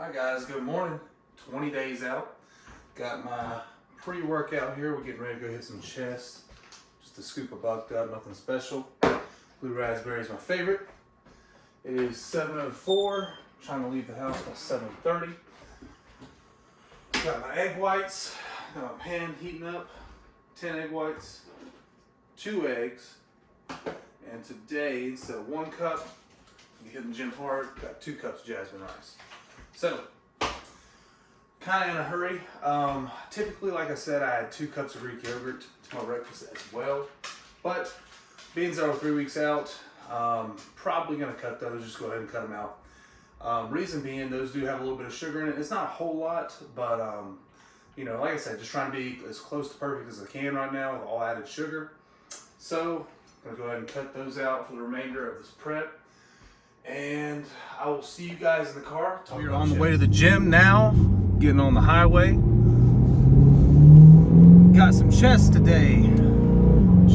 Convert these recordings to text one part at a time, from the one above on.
Hi guys, good morning. 20 days out. Got my pre-workout here. We're getting ready to go hit some chest. Just a scoop of Buck Up, nothing special. Blue raspberry is my favorite. It is 7:04. Trying to leave the house by 7:30. Got my egg whites. Got my pan heating up. 10 egg whites, 2 eggs. And today, instead of 1 cup, I'm hitting the gym hard, got 2 cups of jasmine rice. So, kind of in a hurry. Typically, like I said, I had 2 cups of Greek yogurt to my breakfast as well. But, being 3 weeks out, probably going to cut those, just go ahead and cut them out. Reason being, those do have a little bit of sugar in it. It's not a whole lot, but, you know, like I said, just trying to be as close to perfect as I can right now with all added sugar. So, I'm going to go ahead and cut those out for the remainder of this prep. And I will see you guys in the car. We're on the way to the gym now, getting on the highway. Got some chest today.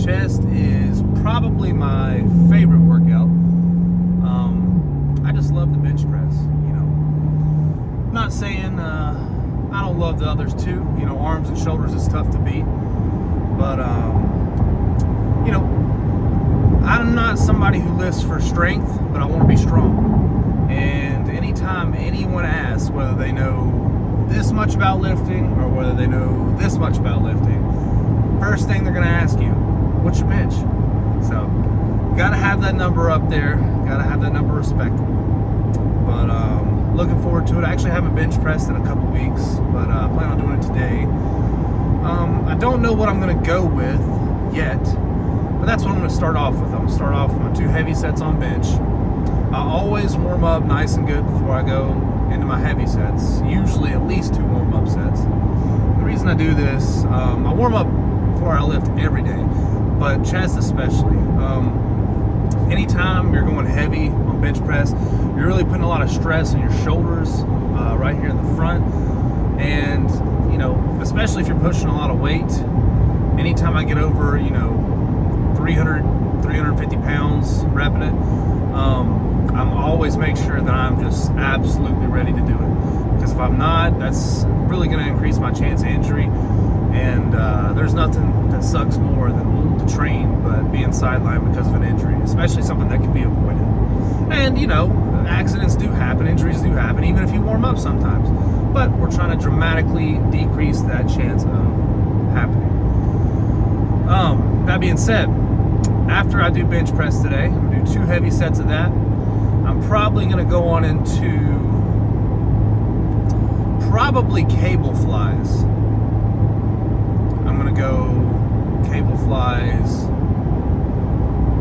Chest is probably my favorite workout. I just love the bench press, you know. I'm not saying I don't love the others too. You know, arms and shoulders is tough to beat. But, you know, I'm not somebody who lifts for strength, but I want to be strong. And anytime anyone asks whether they know this much about lifting or whether they know this much about lifting, first thing they're going to ask you, what's your bench? So, got to have that number up there. Got to have that number respectable. But looking forward to it. I actually haven't bench pressed in a couple weeks, but I plan on doing it today. I don't know what I'm going to go with yet. But that's what I'm going to start off with. I'm going to start off with my 2 heavy sets on bench. I always warm up nice and good before I go into my heavy sets. Usually at least 2 warm-up sets. The reason I do this, I warm up before I lift every day, but chest especially. Anytime you're going heavy on bench press, you're really putting a lot of stress on your shoulders right here in the front. And, you know, especially if you're pushing a lot of weight, anytime I get over, you know, 350 pounds repping it, I'm always make sure that I'm just absolutely ready to do it. Because if I'm not, that's really going to increase my chance of injury. And there's nothing that sucks more than wanting to train but being sidelined because of an injury, especially something that can be avoided. And, you know, accidents do happen, injuries do happen, even if you warm up sometimes. But we're trying to dramatically decrease that chance of happening. That being said, after I do bench press today, I'm going to do 2 heavy sets of that. I'm probably going to go on into probably cable flies. I'm going to go cable flies,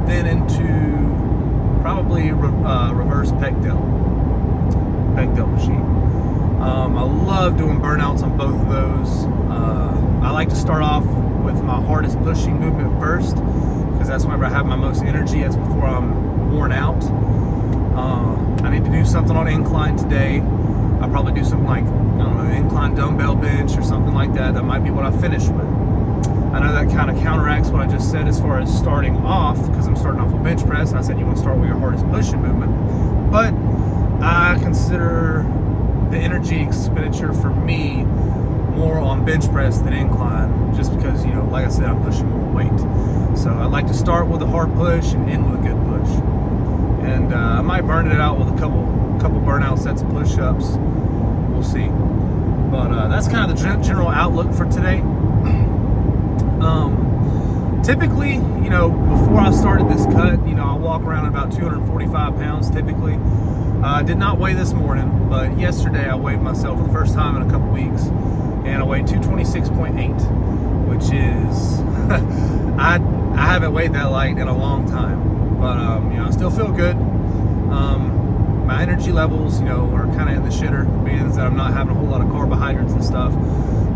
then into probably reverse pec delt machine. I love doing burnouts on both of those. I like to start off with my hardest pushing movement first, because that's whenever I have my most energy. That's before I'm worn out. I need to do something on incline today. I'll probably do something like, I don't know, incline dumbbell bench or something like that. That might be what I finish with. I know that kind of counteracts what I just said as far as starting off, because I'm starting off with bench press, and I said you want to start with your hardest pushing movement. But I consider the energy expenditure for me more on bench press than incline, just because, you know, like I said, I'm pushing more weight. So I like to start with a hard push and end with a good push. And I might burn it out with a couple burnout sets of push-ups. We'll see. But that's kind of the general outlook for today. Typically, you know, before I started this cut, you know, I walk around at about 245 pounds typically. I did not weigh this morning, but yesterday I weighed myself for the first time in a couple weeks, and I weighed 226.8, which is, I haven't weighed that light in a long time, but, you know, I still feel good. My energy levels, you know, are kind of in the shitter, being that I'm not having a whole lot of carbohydrates and stuff.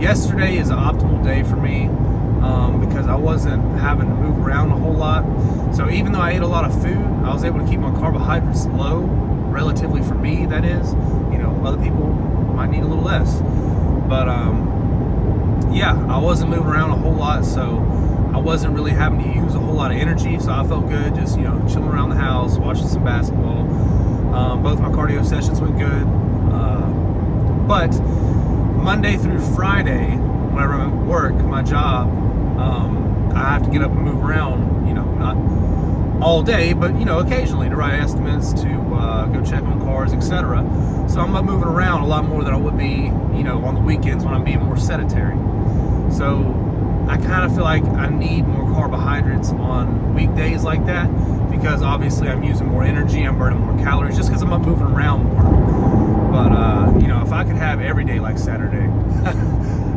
Yesterday is an optimal day for me, because I wasn't having to move around a whole lot. So even though I ate a lot of food, I was able to keep my carbohydrates low, relatively for me, that is. You know, other people might need a little less. But, yeah, I wasn't moving around a whole lot, so I wasn't really having to use a whole lot of energy, so I felt good just, you know, chilling around the house, watching some basketball. Both my cardio sessions went good. But Monday through Friday, when I work my job, I have to get up and move around, not all day, but occasionally to write estimates, to go check on cars, etc. So I'm moving around a lot more than I would be, on the weekends when I'm being more sedentary. So I kind of feel like I need more carbohydrates on weekdays like that, because obviously I'm using more energy, I'm burning more calories, just because I'm up moving around more. But if I could have every day like Saturday,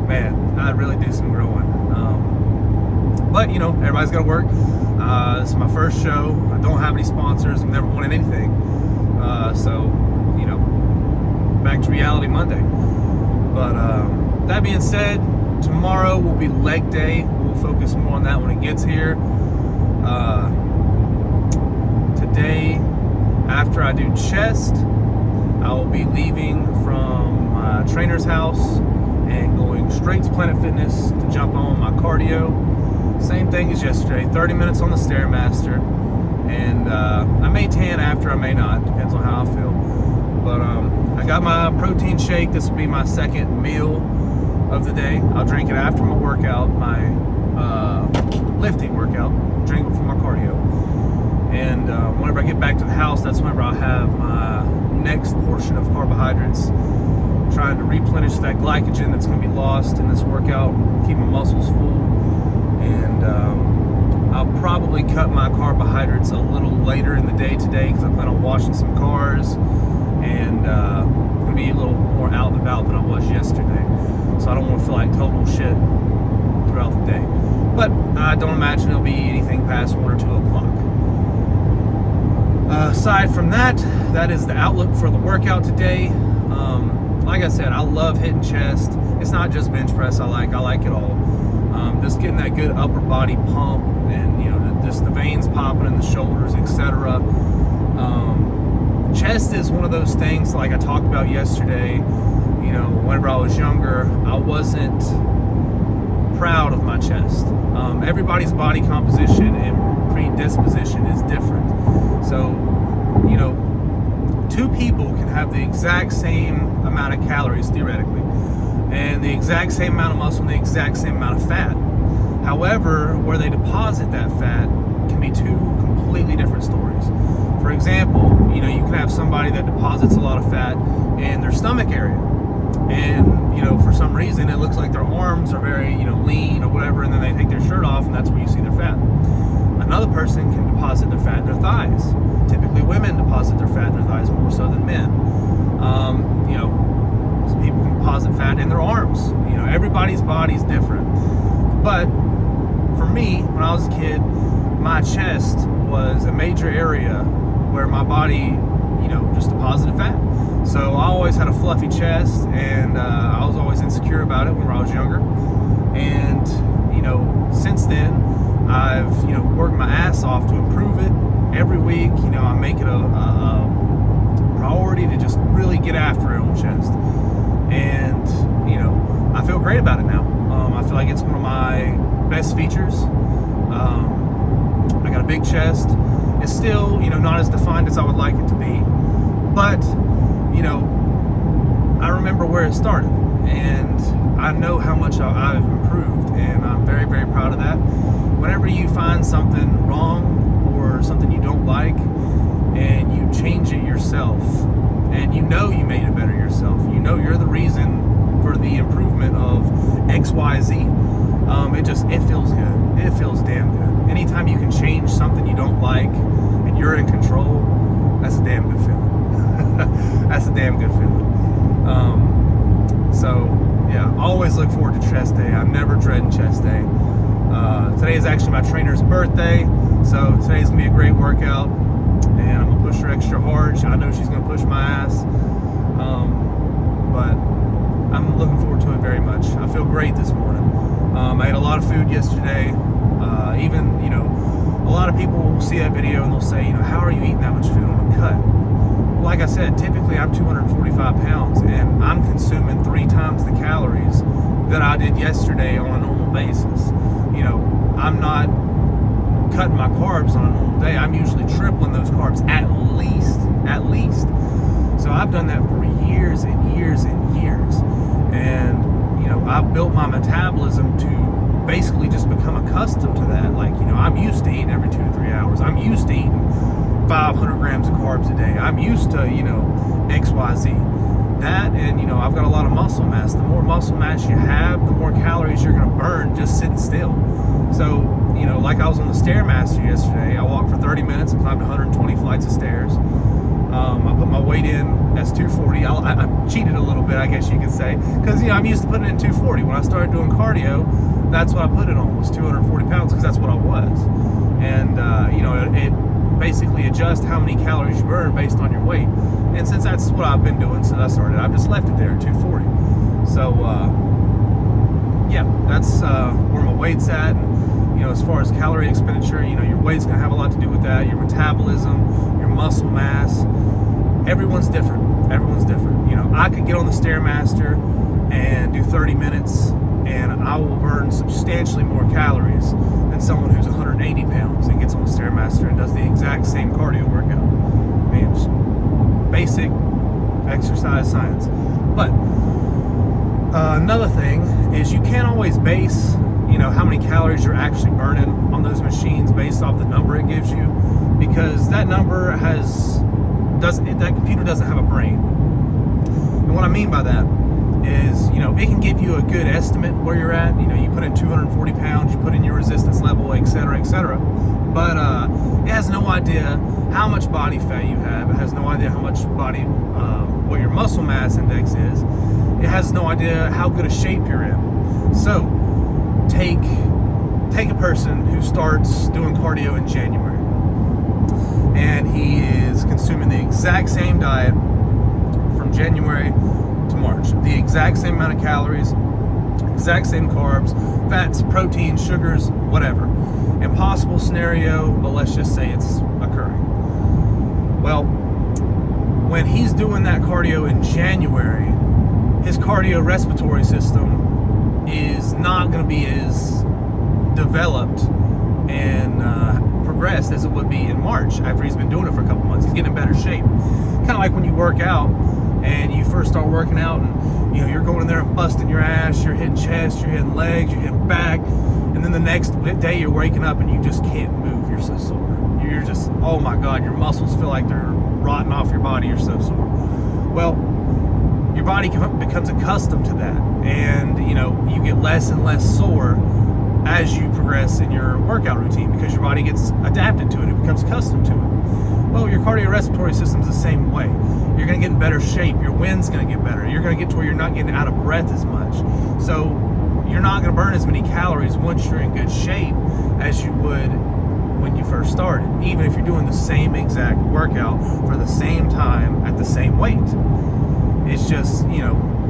man, I'd really do some growing. But everybody's got to work. This is my first show. I don't have any sponsors. I've never wanted anything. So back to reality Monday. But that being said, tomorrow will be leg day. We'll focus more on that when it gets here. Today, after I do chest, I will be leaving from my trainer's house and going straight to Planet Fitness to jump on my cardio. Same thing as yesterday, 30 minutes on the Stairmaster, and I may tan after, I may not, depends on how I feel. But I got my protein shake. This will be my second meal of the day. I'll drink it after my workout, my lifting workout, drink it for my cardio. And whenever I get back to the house, that's whenever I'll have my next portion of carbohydrates, trying to replenish that glycogen that's going to be lost in this workout, keep my muscles full. And I'll probably cut my carbohydrates a little later in the day today, because I plan on washing some cars and going to be a little more out and about than I was yesterday. So I don't want to feel like total shit throughout the day. But I don't imagine it'll be anything past 1 or 2 o'clock. Aside from that, that is the outlook for the workout today. Like I said, I love hitting chest. It's not just bench press I like it all. Just getting that good upper body pump, and just the veins popping in the shoulders, etc. Chest is one of those things, like I talked about yesterday. Whenever I was younger, I wasn't proud of my chest. Everybody's body composition and predisposition is different. So, two people can have the exact same amount of calories theoretically, and the exact same amount of muscle and the exact same amount of fat. However, where they deposit that fat can be two completely different stories. For example, you can have somebody that deposits a lot of fat in their stomach area, and for some reason it looks like their arms are very lean or whatever, and then they take their shirt off and that's where you see their fat. Another person can deposit their fat in their thighs. Typically women deposit their fat in their thighs more so than men. Some people can deposit fat in their arms. Everybody's body's different. But for me, when I was a kid, my chest was a major area where my body, just deposited fat. So I always had a fluffy chest, and I was always insecure about it when I was younger. And, since then, I've, worked my ass off to improve it. Every week, I make it a priority to just really get after it on chest. And, I feel great about it now. I feel like it's one of my best features. I got a big chest. It's still, not as defined as I would like it to be. But, I remember where it started. And I know how much I've improved. And I'm very, very proud of that. Whenever you find something wrong or something you don't like, and you change it yourself, and you made it better yourself, you're the reason for the improvement of XYZ, it feels good. It feels damn good. Anytime you can change something you don't like and you're in control, that's a damn good feeling. That's a damn good feeling. So yeah, always look forward to chest day. I'm never dreading chest day. Today is actually my trainer's birthday, so today's gonna be a great workout, and I'm gonna push her extra hard. I know she's gonna push my ass, but I'm looking forward to it very much. I feel great this morning. I ate a lot of food yesterday. Even, a lot of people will see that video and they'll say, how are you eating that much food on a cut? Like I said, typically I'm 245 pounds, and I'm consuming 3 times the calories that I did yesterday on a normal basis. I'm not cutting my carbs on a normal day. I'm usually tripling those carbs at least. So I've done that for years and years and years. I'm used to eating every 2 to 3 hours. I'm used to eating 500 grams of carbs a day. I'm used to, XYZ. That, and, I've got a lot of muscle mass. The more muscle mass you have, the more calories you're going to burn just sitting still. So, like I was on the Stairmaster yesterday, I walked for 30 minutes and climbed 120 flights of stairs. I put my weight in as 240. I cheated a little bit, I guess you could say, because I'm used to putting it in 240. When I started doing cardio, that's what I put it on, was 240 pounds, because that's what I was. And it basically adjusts how many calories you burn based on your weight. And since that's what I've been doing since I started, I've just left it there at 240. So that's where my weight's at. And, as far as calorie expenditure, your weight's gonna have a lot to do with that. Your metabolism, your muscle mass. Everyone's different. I could get on the Stairmaster and do 30 minutes, and I will burn substantially more calories than someone who's 180 pounds and gets on the Stairmaster and does the exact same cardio workout. I mean, it's basic exercise science. But another thing is you can't always base how many calories you're actually burning on those machines based off the number it gives you, because that number that computer doesn't have a brain. And what I mean by that is, it can give you a good estimate where you're at. You put in 240 pounds, you put in your resistance level, et cetera, but it has no idea how much body fat you have. It has no idea how much what your muscle mass index is. It has no idea how good a shape you're in. So take a person who starts doing cardio in January, and he is consuming the exact same diet from January to March, the exact same amount of calories, exact same carbs, fats, proteins, sugars, whatever. Impossible scenario, but let's just say it's occurring. Well, when he's doing that cardio in January, his cardiorespiratory system is not going to be as developed and progressed as it would be in March after he's been doing it for a couple months. He's getting in better shape. Kind of like when you work out and you first start working out, and you're going in there and busting your ass, you're hitting chest, you're hitting legs, you're hitting back, and then the next day you're waking up and you just can't move. You're so sore. You're just, oh my God, your muscles feel like they're rotting off your body. You're so sore. Well, your body becomes accustomed to that, and you get less and less sore as you progress in your workout routine, because your body gets adapted to it. It becomes accustomed to it. Well, your cardiorespiratory system is the same way. You're going to get in better shape. Your wind's going to get better. You're going to get to where you're not getting out of breath as much. So you're not going to burn as many calories once you're in good shape as you would when you first started, even if you're doing the same exact workout for the same time at the same weight. It's just,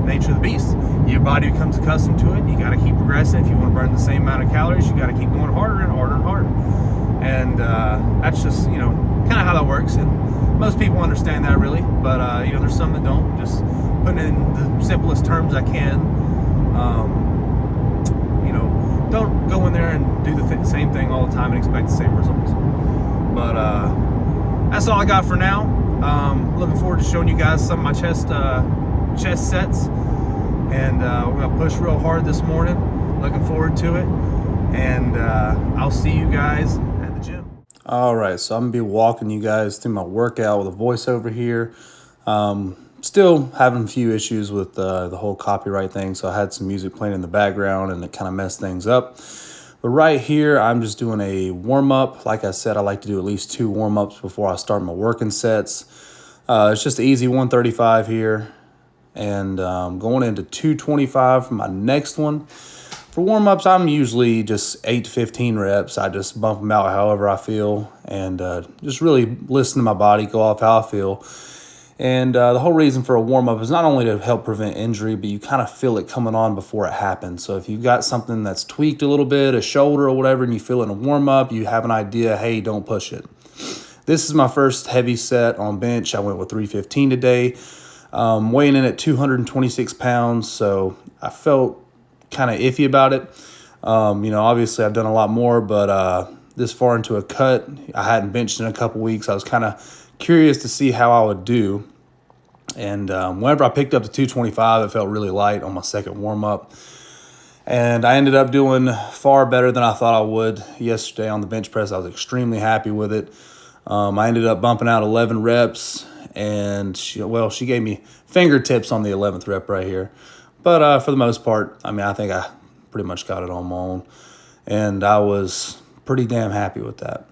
nature of the beast. Your body becomes accustomed to it. You got to keep progressing. If you want to burn the same amount of calories, you got to keep going harder and harder and harder. And that's just, kind of how that works. And most people understand that, really. But, there's some that don't. Just putting it in the simplest terms I can. Don't go in there and do the same thing all the time and expect the same results. But that's all I got for now. Looking forward to showing you guys some of my chest sets, and we're gonna push real hard this morning. Looking forward to it, and I'll see you guys at the gym. All right, so I'm gonna be walking you guys through my workout with a voiceover here. Still having a few issues with the whole copyright thing, so I had some music playing in the background and it kind of messed things up. But right here, I'm just doing a warm-up. Like I said, I like to do at least 2 warm-ups before I start my working sets. It's just an easy 135 here, and going into 225 for my next one. For warm-ups, I'm usually just 8 to 15 reps. I just bump them out however I feel, and just really listen to my body, go off how I feel. And the whole reason for a warm-up is not only to help prevent injury, but you kind of feel it coming on before it happens. So if you've got something that's tweaked a little bit, a shoulder or whatever, and you feel it in a warm-up, you have an idea, hey, don't push it. This is my first heavy set on bench. I went with 315 today, weighing in at 226 pounds, so I felt kind of iffy about it. Obviously I've done a lot more, but this far into a cut, I hadn't benched in a couple weeks. I was kind of curious to see how I would do. And whenever I picked up the 225, it felt really light on my second warm-up. And I ended up doing far better than I thought I would yesterday on the bench press. I was extremely happy with it. I ended up bumping out 11 reps, and she gave me fingertips on the 11th rep right here. But for the most part, I mean, I think I pretty much got it on my own, and I was pretty damn happy with that.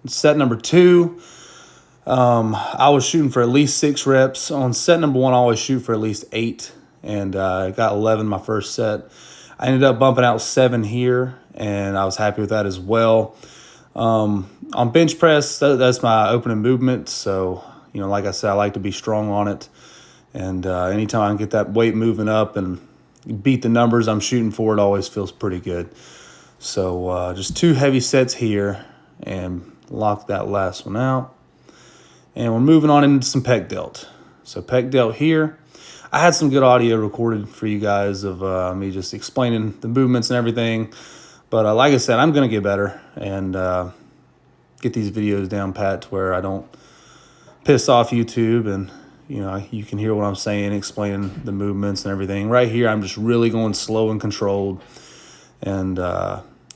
Set number 2, I was shooting for at least 6 reps. On set number 1, I always shoot for at least 8, and I got 11 my first set. I ended up bumping out 7 here, and I was happy with that as well. On bench press, that's my opening movement. So, like I said, I like to be strong on it. And anytime I can get that weight moving up and beat the numbers I'm shooting for, it always feels pretty good. So just 2 heavy sets here, and lock that last one out. And we're moving on into some pec delt. So pec delt here. I had some good audio recorded for you guys of me just explaining the movements and everything. But like I said, I'm going to get better and get these videos down pat to where I don't piss off YouTube, and you can hear what I'm saying, explaining the movements and everything. Right here, I'm just really going slow and controlled, and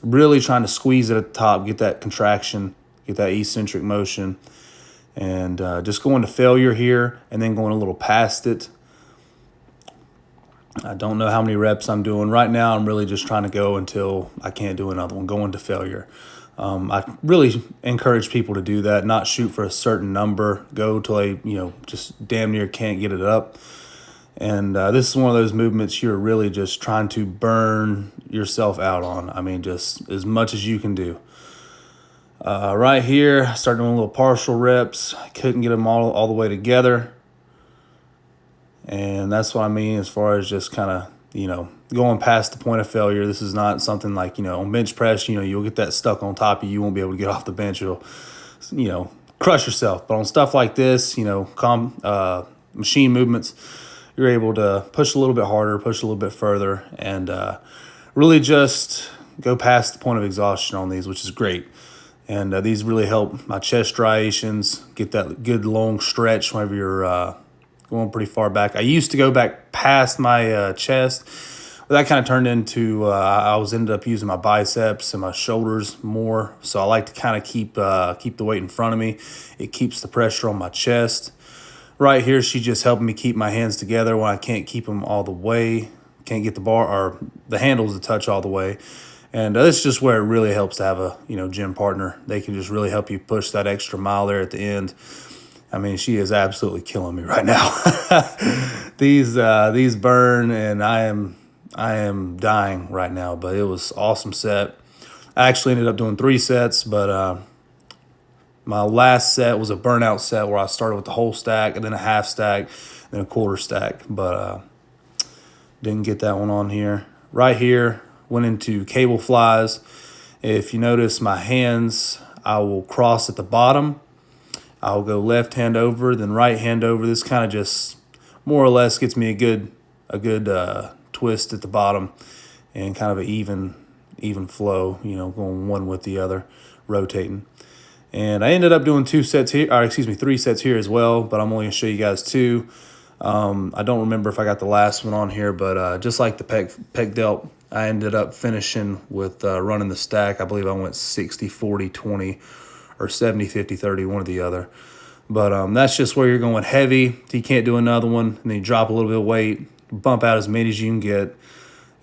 really trying to squeeze it at the top, get that contraction, get that eccentric motion, and just going to failure here and then going a little past it. I don't know how many reps I'm doing. Right now, I'm really just trying to go until I can't do another one, going to failure. I really encourage people to do that, not shoot for a certain number, go till they, just damn near can't get it up. And this is one of those movements you're really just trying to burn yourself out on. I mean, just as much as you can do. Right here, I started doing little partial reps. I couldn't get them all the way together. And that's what I mean as far as just kind of, going past the point of failure. This is not something like, on bench press, you'll get that stuck on top of you. You won't be able to get off the bench. It'll, crush yourself. But on stuff like this, machine movements, you're able to push a little bit harder, push a little bit further, and really just go past the point of exhaustion on these, which is great. And these really help my chest striations, get that good long stretch whenever you're going pretty far back. I used to go back past my chest, but that kind of turned into ended up using my biceps and my shoulders more. So I like to kind of keep the weight in front of me. It keeps the pressure on my chest. Right here, she's just helping me keep my hands together when I can't keep them all the way. Can't get the bar or the handles to touch all the way. And this is just where it really helps to have a gym partner. They can just really help you push that extra mile there at the end. I mean, she is absolutely killing me right now. These burn, and I am dying right now. But it was an awesome set. I actually ended up doing 3 sets, but my last set was a burnout set where I started with the whole stack and then a half stack, then a quarter stack. But didn't get that one on here. Right here, went into cable flies. If you notice my hands, I will cross at the bottom. I'll go left hand over, then right hand over. This kind of just more or less gets me a good twist at the bottom, and kind of an even flow, going one with the other, rotating. And I ended up doing 3 sets here as well, but I'm only going to show you guys 2. I don't remember if I got the last one on here, but just like the pec delt, I ended up finishing with running the stack. I believe I went 60-40-20 or 70-50-30, one or the other. But that's just where you're going heavy. You can't do another one, and then you drop a little bit of weight, bump out as many as you can get,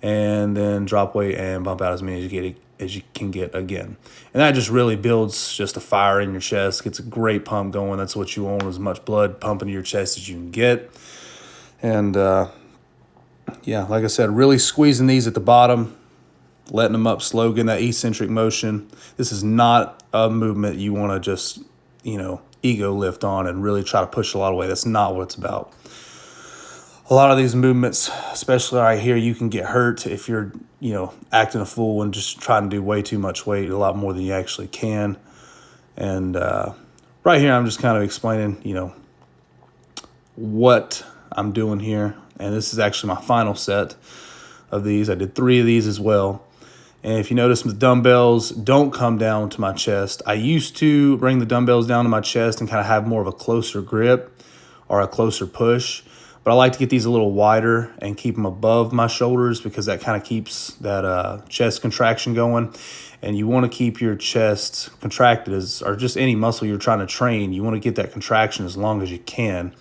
and then drop weight and bump out as many as you can get again. And that just really builds just a fire in your chest, gets a great pump going. That's what you want, as much blood pumping to your chest as you can get. And like I said, really squeezing these at the bottom, letting them up slow, getting that eccentric motion. This is not a movement you want to just, ego lift on and really try to push a lot of weight. That's not what it's about. A lot of these movements, especially right here, you can get hurt if you're, acting a fool and just trying to do way too much weight, a lot more than you actually can. And right here, I'm just kind of explaining, what I'm doing here. And this is actually my final set of these. I did 3 of these as well. And if you notice, the dumbbells don't come down to my chest. I used to bring the dumbbells down to my chest and kind of have more of a closer grip or a closer push. But I like to get these a little wider and keep them above my shoulders because that kind of keeps that chest contraction going. And you want to keep your chest contracted or just any muscle you're trying to train. You want to get that contraction as long as you can.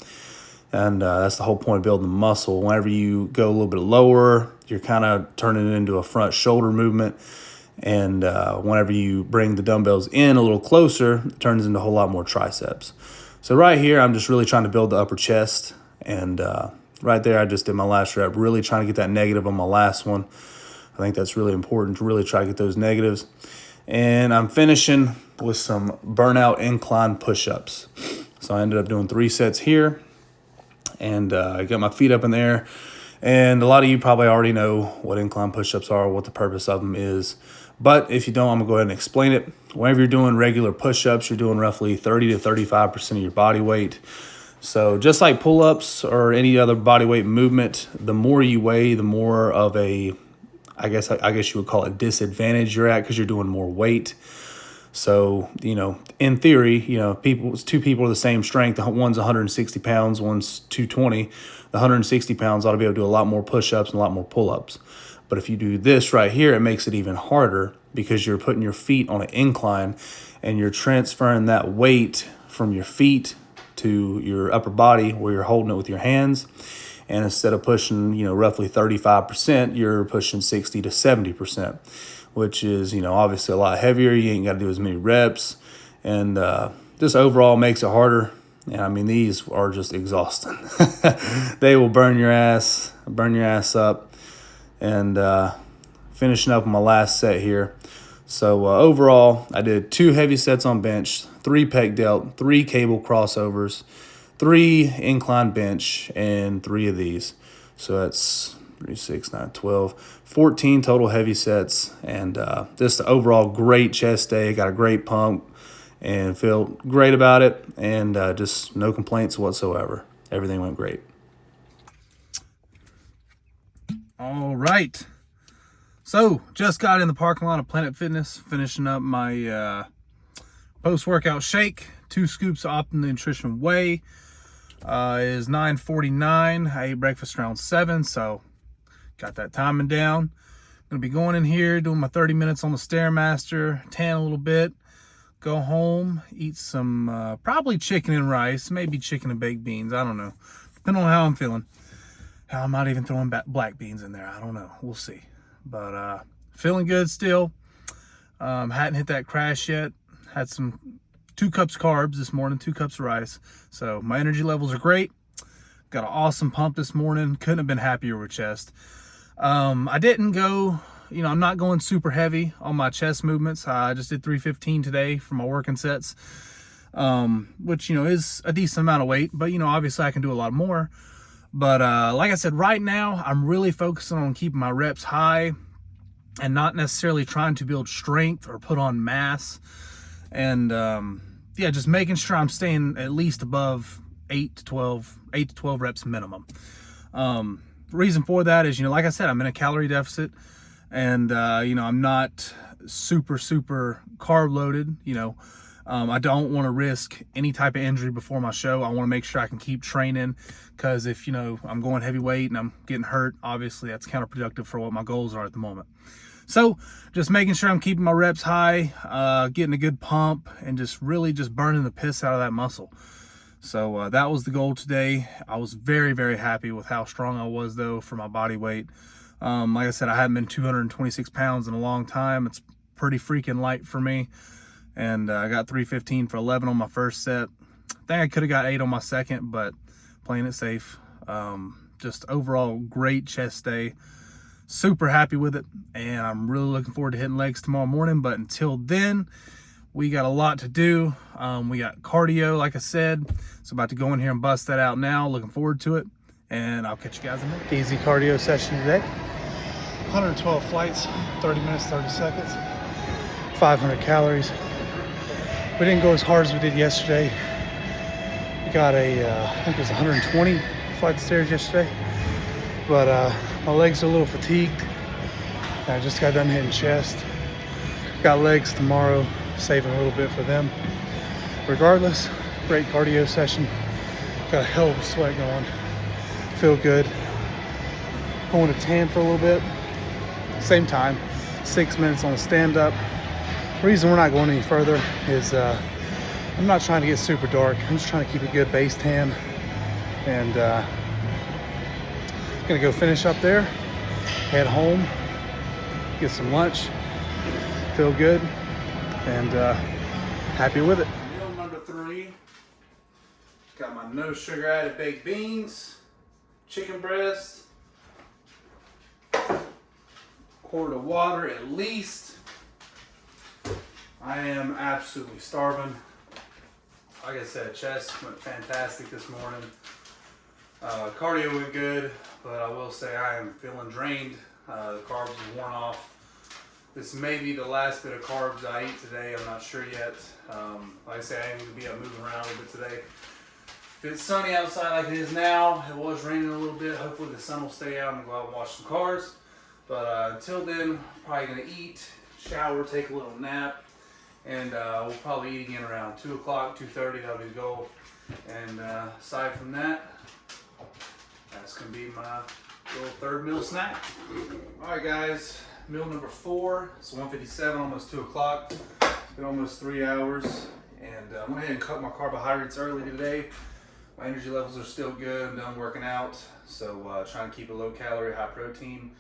And that's the whole point of building muscle. Whenever you go a little bit lower, you're kind of turning it into a front shoulder movement. And whenever you bring the dumbbells in a little closer, it turns into a whole lot more triceps. So right here, I'm just really trying to build the upper chest. And right there, I just did my last rep, really trying to get that negative on my last one. I think that's really important to really try to get those negatives. And I'm finishing with some burnout incline push-ups. So I ended up doing 3 sets here. And I got my feet up in the air. And a lot of you probably already know what incline push-ups are, what the purpose of them is. But if you don't, I'm going to go ahead and explain it. Whenever you're doing regular push-ups, you're doing roughly 30 to 35% of your body weight. So just like pull-ups or any other body weight movement, the more you weigh, the more of a, I guess you would call it disadvantage you're at because you're doing more weight. So, in theory, two people are the same strength. One's 160 pounds, one's 220. The 160 pounds ought to be able to do a lot more push-ups and a lot more pull-ups. But if you do this right here, it makes it even harder because you're putting your feet on an incline and you're transferring that weight from your feet to your upper body where you're holding it with your hands. And instead of pushing, roughly 35%, you're pushing 60 to 70%, which is, obviously a lot heavier. You ain't got to do as many reps. And this overall makes it harder. And these are just exhausting. They will burn your ass up. And finishing up my last set here. So overall, I did 2 heavy sets on bench, 3 pec delt, 3 cable crossovers, 3 incline bench, and 3 of these. So that's 3, 6, 9, 12, 14 total heavy sets. And just overall great chest day. Got a great pump and feel great about it. And just no complaints whatsoever. Everything went great. All right. So just got in the parking lot of Planet Fitness, finishing up my post-workout shake. 2 scoops of Optimum Nutrition Whey. Is 9:49. I ate breakfast around 7, so got that timing down. Gonna be going in here, doing my 30 minutes on the Stairmaster, tan a little bit, go home, eat some probably chicken and rice, maybe chicken and baked beans. I don't know, depending on how I'm feeling. I might even throw in black beans in there. I don't know. We'll see. But feeling good still. Hadn't hit that crash yet. Had 2 cups carbs this morning, 2 cups of rice. So my energy levels are great. Got an awesome pump this morning. Couldn't have been happier with chest. I didn't go, I'm not going super heavy on my chest movements. I just did 315 today for my working sets, which, is a decent amount of weight. But, obviously I can do a lot more. But like I said, right now, I'm really focusing on keeping my reps high and not necessarily trying to build strength or put on mass. And just making sure I'm staying at least above 8 to 12 reps minimum. Reason for that is, like I said, I'm in a calorie deficit and, I'm not super carb loaded, I don't want to risk any type of injury before my show. I want to make sure I can keep training because if, I'm going heavyweight and I'm getting hurt, obviously that's counterproductive for what my goals are at the moment. So just making sure I'm keeping my reps high, getting a good pump and just really just burning the piss out of that muscle. So that was the goal today. I was very, very happy with how strong I was though for my body weight. Like I said, I haven't been 226 pounds in a long time. It's pretty freaking light for me. And I got 315 for 11 on my first set. I think I could have got 8 on my second, but playing it safe. Just overall great chest day. Super happy with it. And I'm really looking forward to hitting legs tomorrow morning. But until then, we got a lot to do. We got cardio, like I said. So about to go in here and bust that out now. Looking forward to it. And I'll catch you guys in a minute. Easy cardio session today. 112 flights, 30 minutes, 30 seconds. 500 calories. We didn't go as hard as we did yesterday. We got I think it was 120 flight of stairs yesterday. But my legs are a little fatigued. I just got done hitting chest. Got legs tomorrow, saving a little bit for them. Regardless, great cardio session. Got a hell of a sweat going. feel good. Going to tan for a little bit. Same time, 6 minutes on the stand-up. Reason we're not going any further is I'm not trying to get super dark. I'm just trying to keep a good base tan. And gonna go finish up there, head home, get some lunch, feel good, and happy with it. Meal number 3. Got my no sugar added baked beans, chicken breast, quart of water at least. I am absolutely starving. Like I said, chest went fantastic this morning. Cardio went good, but I will say I am feeling drained. The carbs are worn off. This may be the last bit of carbs I eat today. I'm not sure yet. Like I say, I am going to be up moving around a little bit today. If it's sunny outside like it is now, it was raining a little bit. Hopefully the sun will stay out and go out and wash some cars. But until then, probably going to eat, shower, take a little nap. And we'll probably eat again around 2 o'clock, 2:30, that'll be the goal. And aside from that, that's gonna be my little third meal snack. All right guys, meal number 4, it's 1:57, almost 2 o'clock. It's been almost 3 hours. And I went ahead and cut my carbohydrates early today. My energy levels are still good, I'm done working out. So trying to keep it low calorie, high protein.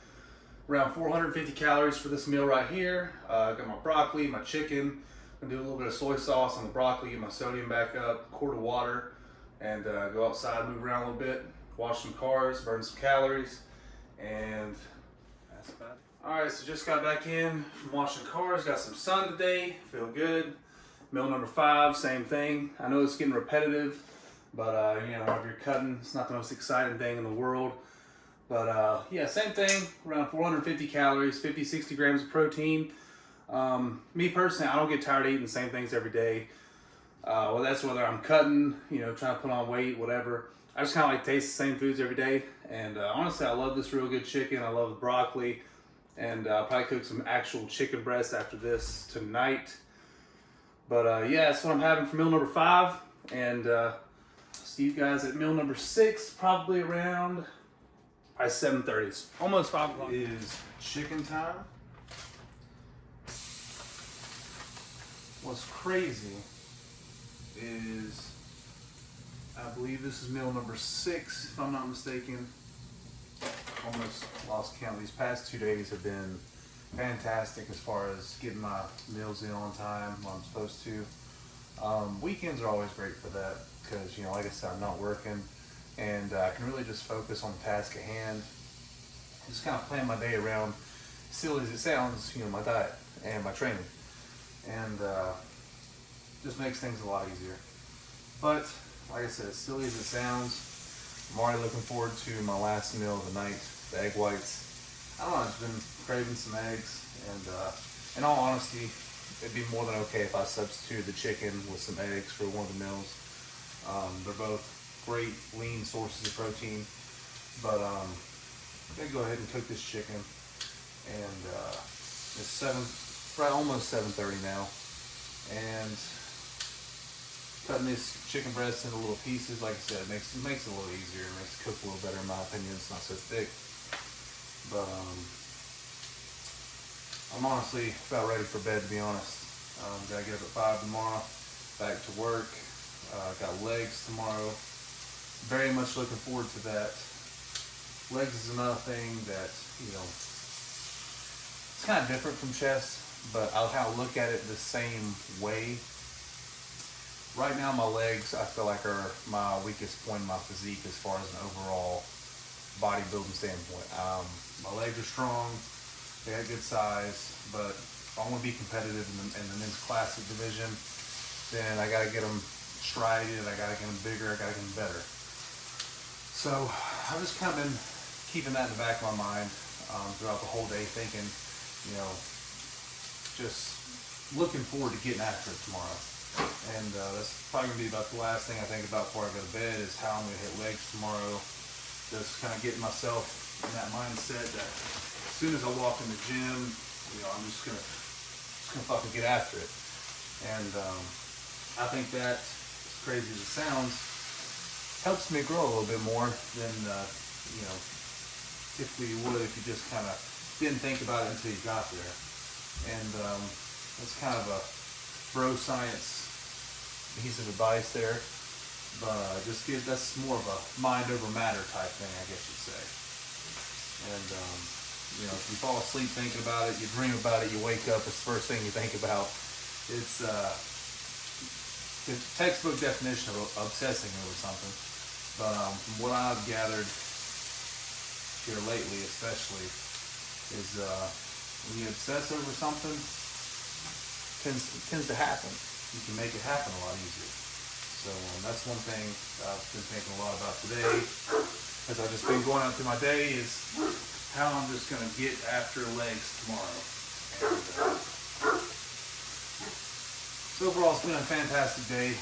Around 450 calories for this meal right here. Got my broccoli, my chicken. I'm gonna do a little bit of soy sauce on the broccoli, get my sodium back up, quart of water, and go outside, move around a little bit, wash some cars, burn some calories, and that's about it. All right, so just got back in from washing cars, got some sun today, feel good. Meal number 5, same thing. I know it's getting repetitive, but you know, if you're cutting, it's not the most exciting thing in the world. But yeah, same thing, around 450 calories, 50, 60 grams of protein. Me personally, I don't get tired of eating the same things every day. Well, that's whether I'm cutting, you know, trying to put on weight, whatever. I just kind of like taste the same foods every day. And honestly, I love this real good chicken. I love the broccoli. And I'll probably cook some actual chicken breast after this tonight. But yeah, that's what I'm having for meal number 5. And see you guys at meal number 6, probably around 7:30. It's almost 5 o'clock. It is chicken time. What's crazy is, I believe this is meal number 6, if I'm not mistaken. Almost lost count. These past 2 days have been fantastic as far as getting my meals in on time when I'm supposed to. Weekends are always great for that because, you know, like I said, I'm not working. And I can really just focus on the task at hand. Just kind of plan my day around, silly as it sounds, you know, my diet and my training. And just makes things a lot easier. But, like I said, as silly as it sounds, I'm already looking forward to my last meal of the night, the egg whites. I don't know, I've just been craving some eggs. And in all honesty, it'd be more than okay if I substituted the chicken with some eggs for one of the meals. They're both great lean sources of protein, but I'm gonna go ahead and cook this chicken. And it's almost 7:30 now, and cutting this chicken breast into little pieces, like I said, makes it a little easier, makes it cook a little better in my opinion. It's not so thick, but I'm honestly about ready for bed, to be honest. Gotta get up at 5 tomorrow, back to work. Got legs tomorrow. Very much looking forward to that. Legs is another thing that, you know, it's kind of different from chest, but I'll kind of look at it the same way. Right now, my legs, I feel like, are my weakest point in my physique as far as an overall bodybuilding standpoint. My legs are strong, they have good size, but if I want to be competitive in the men's classic division, then I got to get them strided, I got to get them bigger, I got to get them better. So I've just kind of been keeping that in the back of my mind throughout the whole day, thinking, you know, just looking forward to getting after it tomorrow. And that's probably going to be about the last thing I think about before I go to bed, is how I'm going to hit legs tomorrow. Just kind of getting myself in that mindset that as soon as I walk in the gym, you know, I'm just gonna fucking get after it. And I think that, as crazy as it sounds, helps me grow a little bit more than you know, typically you would if you just kind of didn't think about it until you got there. And that's kind of a bro science piece of advice there. But that's more of a mind over matter type thing, I guess you'd say. And you know, if you fall asleep thinking about it, you dream about it, you wake up, it's the first thing you think about. It's the textbook definition of obsessing over something. But from what I've gathered here lately, especially, is when you obsess over something, it tends to happen. You can make it happen a lot easier. So that's one thing I've been thinking a lot about today, as I've just been going out through my day, is how I'm just going to get after legs tomorrow. And so overall, it's been a fantastic day.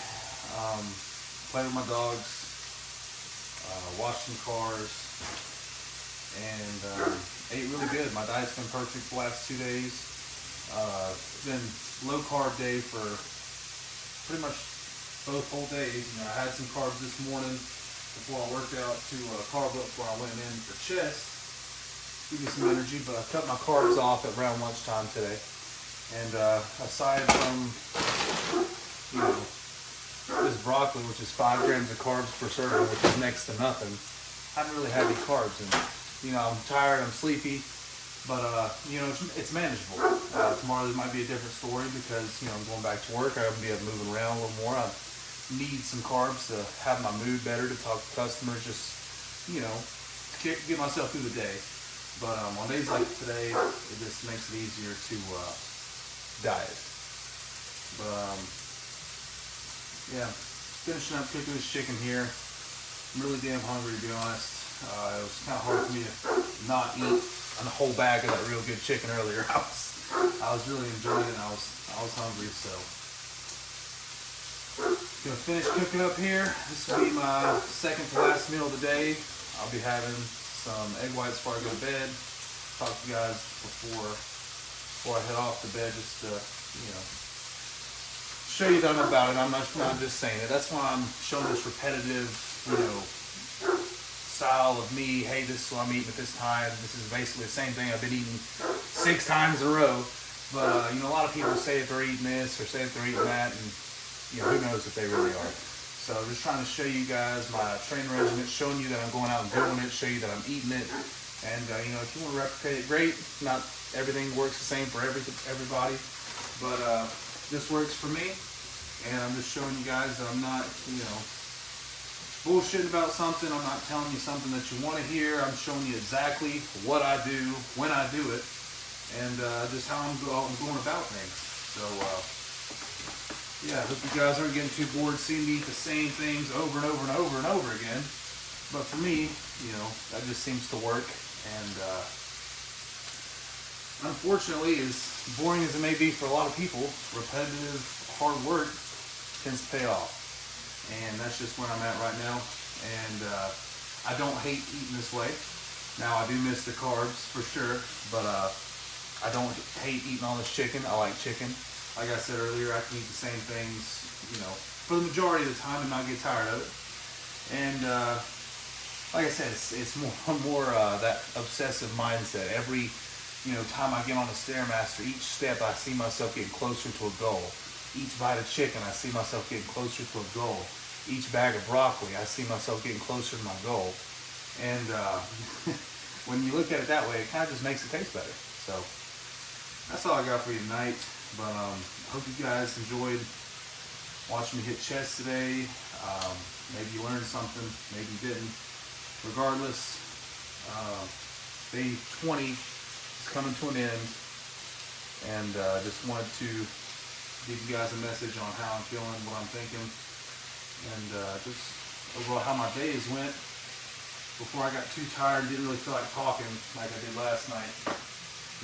Played with my dogs, watched some cars, and ate really good. My diet's been perfect the last 2 days. It's been low carb day for pretty much both whole days. You know, I had some carbs this morning before I worked out to carb up before I went in for chest, give me some energy. But I cut my carbs off at around lunchtime today. And aside from, you know, this broccoli, which is 5 grams of carbs per serving, which is next to nothing, I haven't really had any carbs. And you know, I'm tired, I'm sleepy, but you know, it's manageable. Tomorrow there might be a different story because, you know, I'm going back to work. I'm gonna be moving around a little more. I need some carbs to have my mood better, to talk to customers, just, you know, get myself through the day. But on days like today, it just makes it easier to diet. But yeah, finishing up cooking this chicken here. I'm really damn hungry, to be honest. It was kind of hard for me to not eat a whole bag of that real good chicken earlier. I was really enjoying it, and I was hungry, so gonna finish cooking up here. This will be my second to last meal of the day. I'll be having some egg whites before I go to bed. Talk to you guys before I head off to bed, just to, you know, show you that I'm about it. I'm not just saying it. That's why I'm showing this repetitive, you know, style of me. Hey, this is what I'm eating at this time. This is basically the same thing I've been eating 6 times in a row. But you know, a lot of people say that they're eating this or say that they're eating that, and you know, who knows if they really are. So I'm just trying to show you guys my training regimen, showing you that I'm going out and doing it, show you that I'm eating it. And you know, if you want to replicate it, great. Not everything works the same for everybody, but this works for me. And I'm just showing you guys that I'm not, you know, bullshitting about something. I'm not telling you something that you want to hear. I'm showing you exactly what I do, when I do it, and just how I'm going about things. So yeah, I hope you guys aren't getting too bored seeing me eat the same things over and over and over and over again. But for me, you know, that just seems to work. And unfortunately, as boring as it may be for a lot of people, repetitive, hard work tends to pay off. And that's just where I'm at right now. And I don't hate eating this way. Now, I do miss the carbs for sure, but I don't hate eating all this chicken. I like chicken. Like I said earlier, I can eat the same things, you know, for the majority of the time and not get tired of it. And like I said, it's more that obsessive mindset. Every, you know, time I get on the Stairmaster, each step I see myself getting closer to a goal. Each bite of chicken, I see myself getting closer to a goal. Each bag of broccoli, I see myself getting closer to my goal. And when you look at it that way, it kind of just makes it taste better. So that's all I got for you tonight. But I hope you guys enjoyed watching me hit chest today. Maybe you learned something, maybe you didn't. Regardless, day 20 is coming to an end, and just wanted to give you guys a message on how I'm feeling, what I'm thinking, and just overall how my days went before I got too tired and didn't really feel like talking like I did last night.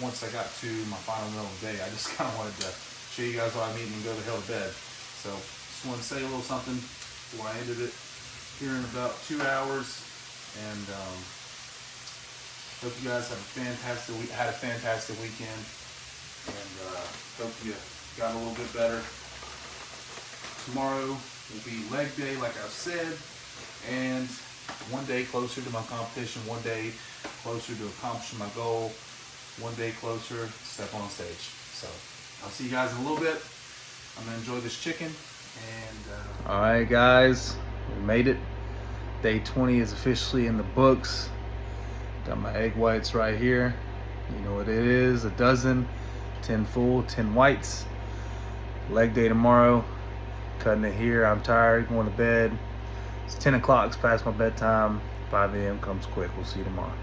Once I got to my final meal of the day, I just kind of wanted to show you guys what I'm eating and go the hell to bed. So just wanted to say a little something before I ended it here in about 2 hours. And hope you guys have had a fantastic weekend, and hope you got a little bit better. Tomorrow will be leg day, like I've said, and one day closer to my competition, one day closer to accomplishing my goal, one day closer to step on stage. So I'll see you guys in a little bit. I'm gonna enjoy this chicken and all right guys, we made it. Day 20 is officially in the books. Got my egg whites right here. You know what it is, a dozen, 10 full, 10 whites. Leg day tomorrow, cutting it here. I'm tired, going to bed. It's 10 o'clock, it's past my bedtime. 5 a.m. comes quick. We'll see you tomorrow.